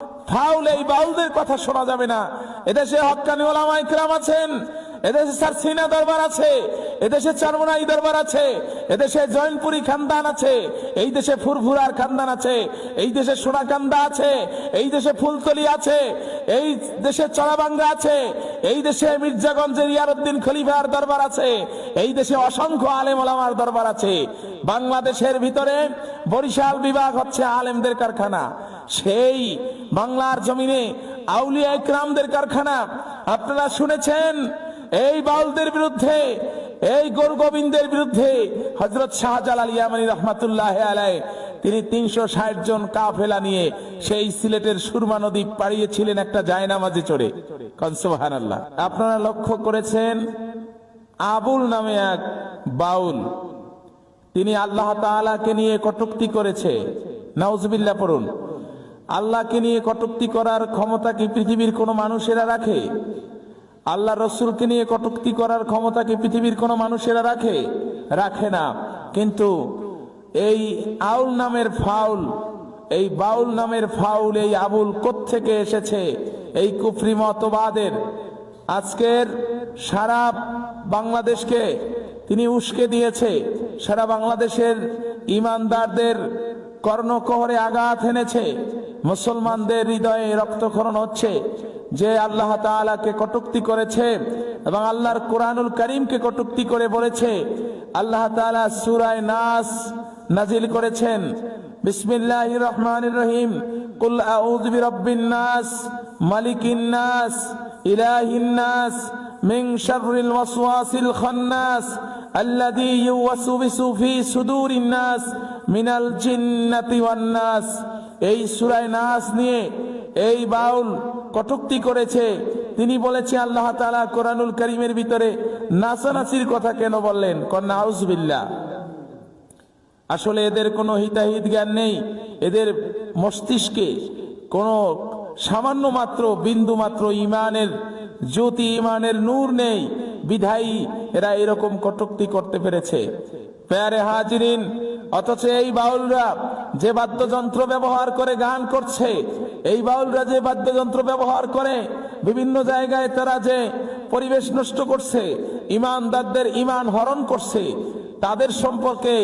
Foul এই বাউলদের কথা শোনা যাবে না। এদেশে হক্কানি ওলামা ইকরাম আছেন, এদেশে সারসিনা দরবার আছে, এদেশে চরমনাই দরবার আছে, এদেশে জয়নপুরি খানদান আছে, এই দেশে ফুরফুরার খানদান আছে, এই দেশে সোনাকান্দা আছে, এই দেশে ফুলতলি আছে, এই দেশে চড়াবাঙ্গা আছে, এই দেশে মির্জাগঞ্জের ইয়ারউদ্দিন খলিফার দরবার আছে, এই দেশে অসংখ্য আলেম ওলামার দরবার আছে। বাংলাদেশের ভিতরে বরিশাল বিভাগ হচ্ছে আলেমদের কারখানা, সেই বাংলার জমিনে আউলিয়া ইকরামদের কারখানা। আপনারা শুনেছেন এই বাউলদের বিরুদ্ধে, এই গরু গোবিন্দের বিরুদ্ধে হযরত শাহজালাল ইয়ামানী রহমাতুল্লাহ আলাইহি তিনি ৩৬০ জন কাফেলা নিয়ে সেই সিলেটের সুরমা নদী পাড়িয়েছিলেন একটা জায়নামাজে চড়ে। সুবহানাল্লাহ। আপনারা লক্ষ্য করেছেন আবুল নামে এক বাউল, তিনি আল্লাহ তাআলাকে নিয়ে কটূক্তি করেছে। নাউজুবিল্লাহ পড়ুন। আল্লাহকে নিয়ে কটূক্তি করার ক্ষমতা কি পৃথিবীর কোনো মানুষেরা রাখে? আল্লাহ রসুলকে নিয়ে কটূক্তি করার ক্ষমতা কি পৃথিবীর কোনো মানুষেরা রাখে? রাখে না। কিন্তু এই আউল নামের ফাউল, এই বাউল নামের ফাউল, এই আবুল কোত্থেকে এসেছে? এই কুফরি মতবাদের আজকের সারা বাংলাদেশকে তিনি উস্কে দিয়েছে, সারা বাংলাদেশের ইমানদারদের কর্ণকহরে আঘাত এনেছে, মুসলমানদের হৃদয়ে রক্তক্ষরণ হচ্ছে। যে আল্লাহ তাআলাকে কটূক্তি করেছে এবং আল্লাহর কোরআনুল কারীমকে কটূক্তি করে বলেছে, আল্লাহ তাআলা সূরা নাস নাজিল করেছেন, বিসমিল্লাহির রহমানির রহিম, কুল আউযু বিরাব্বিন নাস, মালিকিন নাস, ইলাহিন নাস, মিন শাররিল ওয়াসওয়াসিল খান্নাস, আল্লাযী ইউওয়াসওয়িসু ফি সুদুরিন নাস মিনাল জিন্নাতি ওয়ান নাস। এই সূরা নাস নিয়ে এই বাউল কটূক্তি করেছে। তিনি বলেছে আল্লাহ তাআলা কোরআনুল কারীমের ভিতরে নাসানাসির কথা কেন বললেন? কন্না আউযুবিল্লাহ। আসলে এদের কোনো হিতাহিত জ্ঞান নেই, এদের মস্তিষ্কে কোনো সামান্য মাত্র বিন্দু মাত্র ইমানের জ্যোতি, ইমানের নূর নেই, বিধায়ী এরা এরকম কটূক্তি করতে পেরেছে। প্যারে হাজিরিন, অথচ এই বাউলরা যে বাদ্যযন্ত্র ব্যবহার করে গান করছে, এই বাউলরা যে বাদ্যযন্ত্র ব্যবহার করে বিভিন্ন জায়গায় তারা যে পরিবেশ নষ্ট করছে, ইমানদারদের ইমান হরণ করছে, তাদের সম্পর্কে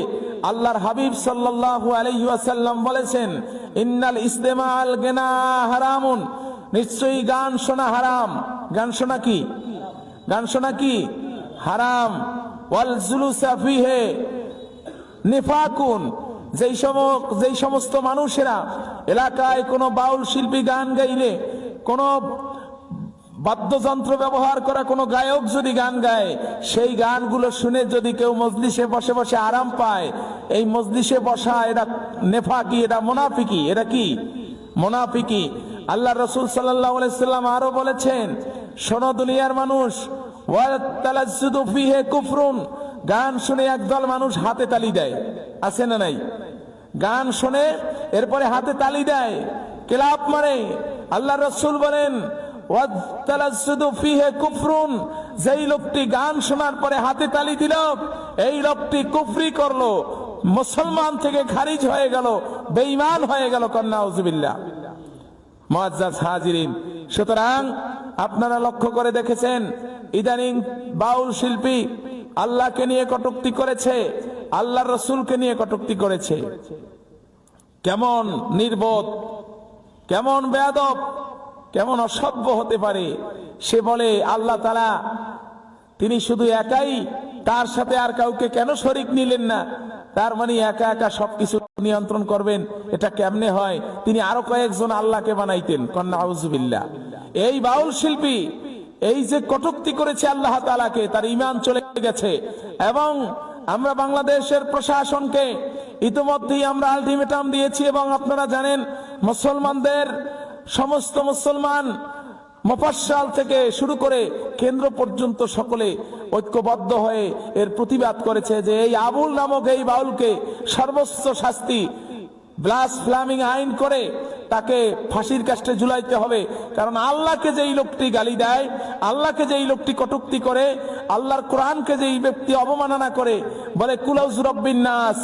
আল্লাহর হাবিব সাল্লাল্লাহু আলাইহি ওয়াসাল্লাম বলেছেন, ইন্নাল ইসতিমাআল গিনা হারামুন, নিশ্চয়ই গান শোনা হারাম। গান শোনা কি? গান শোনা কি? হারাম। ওয়াল জুলুসা ফিহি নিফাকুন, যেই সমস্ত মানুষেরা এলাকায় কোনো বাউল শিল্পী গান গাইলে, কোনো বাদ্যযন্ত্র ব্যবহার করা কোনো গায়ক যদি গান গায়, সেই গানগুলো শুনে যদি কেউ মজলিসে বসে বসে আরাম পায়, এই মজলিসে বসা এটা নেফাকি, এটা মুনাফিকি। এটা কি? মুনাফিকি। আল্লাহ রাসূল সাল্লাল্লাহু আলাইহি সাল্লাম আরো বলেছেন, শোনো দুনিয়ার মানুষ, ওয়া তালাজ্জুদু ফিহি কুফরুন, গান শুনে একদল মানুষ হাতে তালি দেয়, আছে না নাই? গান শুনে এরপরে হাতে তালি দেয়, ক্লাপ মারে। আল্লাহ রাসূল বলেন, ওয়া তালাজ্জুদু ফিহি কুফরুন, যেই লোকটি গান শোনার পরে হাতে তালি দিল, এই লোকটি কুফরি করলো, মুসলমান থেকে খারিজ হয়ে গেল, বেঈমান হয়ে গেল। কন্না আউযুবিল্লাহ। মুআজ্জাজ হাজিরিন, সুতরাং আপনারা লক্ষ্য করে দেখেছেন ইদানিং বাউল শিল্পী আল্লাহকে নিয়ে কটূক্তি করেছে, আল্লাহর রাসূলকে নিয়ে কটূক্তি করেছে। কেমন নির্বোধ, কেমন বেয়াদব, কেমন অসভ্য হতে পারে! সে বলে আল্লাহ তাআলা তিনি শুধু একাই, তার সাথে আর কাউকে কেন শরীক নিলেন না? তার মানে একা একা সবকিছু নিয়ন্ত্রণ করবেন, এটা কেমনে হয়? তিনি আরো কয়েকজন আল্লাহকে বানাইতেন। কন্না আউযুবিল্লাহ। এই বাউল শিল্পী এই যে কটূক্তি করেছে আল্লাহ তাআলাকে, তার ঈমান চলে গেছে। এবং আমরা বাংলাদেশের প্রশাসনকে ইতিমধ্যেই আমরা আলটিমেটাম দিয়েছি, এবং আপনারা জানেন মুসলমানদের সমস্ত মুসলমান মুফাসসাল থেকে শুরু করে কেন্দ্র পর্যন্ত সকলে ঐক্যবদ্ধ হয়ে এর প্রতিবাদ করেছে যে এই আবুল নামক এই বাউলকে সর্বোচ্চ শাস্তি, ব্লাসফেমি আইন করে তাকে ফাঁসির কাস্টে ঝুলাইতে হবে। কারণ আল্লাহকে যেই লোকটি গালি দেয়, আল্লাহকে যেই লোকটি কটূক্তি করে, আল্লাহর কোরআনকে যেই ব্যক্তি অবমাননা করে, বলে কুলাউজ রব্বিন নাস,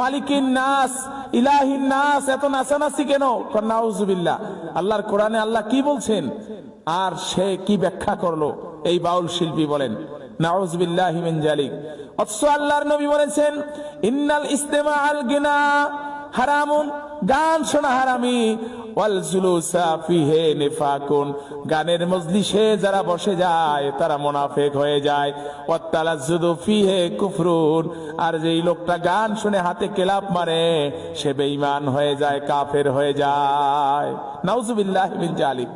মালিকিন নাস, ইলাহিন নাস, এত নাচানাচি কেন? নাউজুবিল্লাহ। আল্লাহর কোরআনে আল্লাহ কি বলছেন আর সে কি ব্যাখ্যা করলো, এই বাউল শিল্পী বলেন। নাউজুবিল্লাহি মিন জালিক। অথচ আল্লাহর নবী বলেছেন ইন্নাল ইস্তেমা আল গিনা হারামুন, গান শোনা হারামি, ওয়াল জুলুসা ফিহি নিফাকুন, গানের মজলিসে যারা বসে যায় তারা মুনাফিক হয়ে যায়, ওয়াত তালাজ্জুদু ফিহি কুফরুন, আর যেই লোকটা গান শুনে হাতে কেলাপ মারে সে বেঈমান হয়ে যায়, কাফের হয়ে যায়। নাউজুবিল্লাহি মিন জালিক।